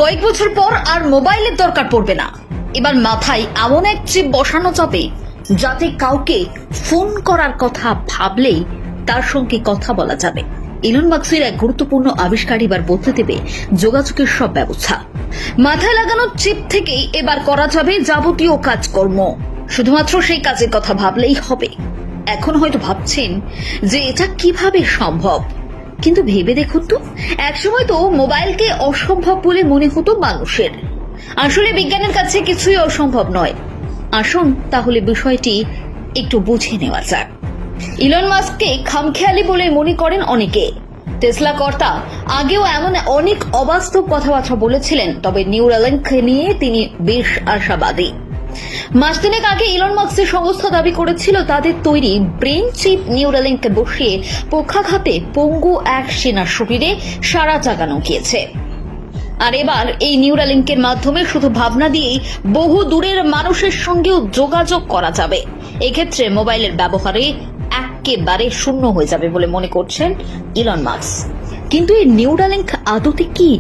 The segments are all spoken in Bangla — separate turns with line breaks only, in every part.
কয়েক বছর পর আর মোবাইলের দরকার পড়বে না। এবার মাথায় এমন এক চিপ বসানো যাবে যাতে কাউকে ফোন করার কথা ভাবলেই তার সঙ্গে কথা বলা যাবে। ইলন মাস্কের এক গুরুত্বপূর্ণ আবিষ্কার এবার বদলে দেবে যোগাযোগের সব ব্যবস্থা। মাথায় লাগানো চিপ থেকেই এবার করা যাবে যাবতীয় কাজকর্ম। শুধুমাত্র সেই কাজের কথা ভাবলেই হবে। এখন হয়তো ভাবছেন যে এটা কিভাবে সম্ভব, কিন্তু ভেবে দেখুন তো, একসময় তো মোবাইলকে অসম্ভব বলে মনে হতো মানুষের। আসলে বিজ্ঞানের কাছে কিছুই অসম্ভব নয়। আসুন তাহলে বিষয়টি একটু বুঝে নেওয়া যাক। ইলন মাস্ককে খামখেয়ালি বলে মনে করেন অনেকে। টেসলা কর্তা আগেও এমন অনেক অবাস্তব কথাবার্তা বলেছিলেন, তবে নিউরালিঙ্ক নিয়ে তিনি বেশ আশাবাদী। মাস তিনেক আগে ইলন মাস্কের সংস্থা দাবি করেছিল তাদের তৈরি ব্রেন চিপ নিউরালিঙ্কে বসিয়ে পক্ষাঘাতে পঙ্গু এক সেনার শরীরে সাড়া জাগানো গিয়েছে। আর এবার এই নিউরালিঙ্কের মাধ্যমে শুধু ভাবনা দিয়েই বহু দূরের মানুষের সঙ্গেও যোগাযোগ করা যাবে। এক্ষেত্রে মোবাইলের ব্যবহারে একেবারে শূন্য হয়ে যাবে বলে মনে করছেন ইলন মাস্ক। কিন্তু এই নিউরালিঙ্ক আদতে কি?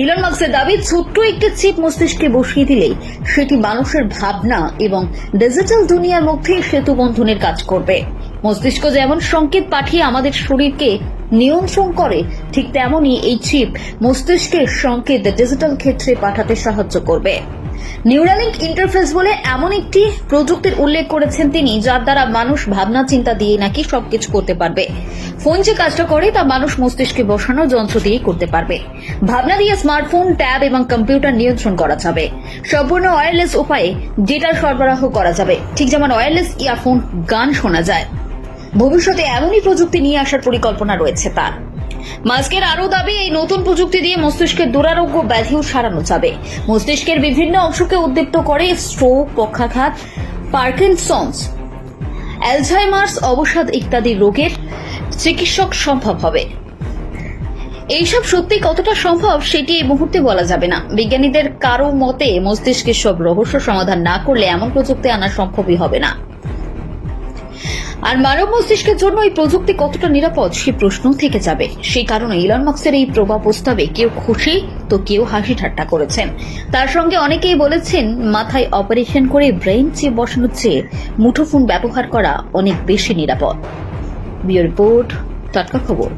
ইলন মাস্কের দাবি, ছোট্ট একটি চিপ মস্তিষ্কে বসিয়ে দিলেই সেটি মানুষের ভাবনা এবং ডিজিটাল দুনিয়ার মধ্যে সেতু বন্ধনের কাজ করবে। মস্তিষ্ক যেমন সংকেত পাঠিয়ে আমাদের শরীরকে নিয়ন্ত্রণ করে, ঠিক তেমনই এই চিপ মস্তিষ্কের সংকেত ডিজিটাল ক্ষেত্রে পাঠাতে সাহায্য করবে। নিউরালিঙ্ক ইন্টারফেস বলে এমন একটি প্রযুক্তির উল্লেখ করেছেন তিনি, যার দ্বারা মানুষ ভাবনা চিন্তা দিয়ে নাকি সবকিছু করতে পারবে। ফোন যে কাজটা করে তা মানুষ মস্তিষ্কে বসানো যন্ত্র দিয়ে করতে পারবে। ভাবনা দিয়ে স্মার্টফোন, ট্যাব এবং কম্পিউটার নিয়ন্ত্রণ করা যাবে। সম্পূর্ণ ওয়্যারলেস উপায়ে ডেটা সরবরাহ করা যাবে, ঠিক যেমন ওয়্যারলেস ইয়ারফোন গান শোনা যায়। ভবিষ্যতে এমনই প্রযুক্তি নিয়ে আসার পরিকল্পনা রয়েছে তার। মাস্কের আরও দাবি, এই নতুন প্রযুক্তি দিয়ে মস্তিষ্কের দুরারোগ্য ব্যাধিও সারানো যাবে। মস্তিষ্কের বিভিন্ন অংশকে উদ্দীপ্ত করে স্ট্রোক, পক্ষাঘাত, পার্কিনসন্স, অ্যালঝাইমার্স, অবসাদ ইত্যাদি রোগের চিকিৎসা সম্ভব হবে। এইসব সত্যি কতটা সম্ভব সেটি এই মুহূর্তে বলা যাবে না। বিজ্ঞানীদের কারো মতে মস্তিষ্কের সব রহস্য সমাধান না করলে এমন প্রযুক্তি আনা সম্ভবই হবে না। আর মানব মস্তিষ্কের জন্য এই প্রযুক্তি কতটা নিরাপদ সে প্রশ্ন থেকে যাবে। সেই কারণে ইলন মাস্কের এই প্রস্তাবে কেউ খুশি তো কেউ হাসি ঠাট্টা করেছেন। তার সঙ্গে অনেকেই বলেছেন মাথায় অপারেশন করে ব্রেন চিপ বসানোর চেয়ে মুঠোফোন ব্যবহার করা অনেক বেশি নিরাপদ। ব্যুরো রিপোর্ট, টাটকা খবর।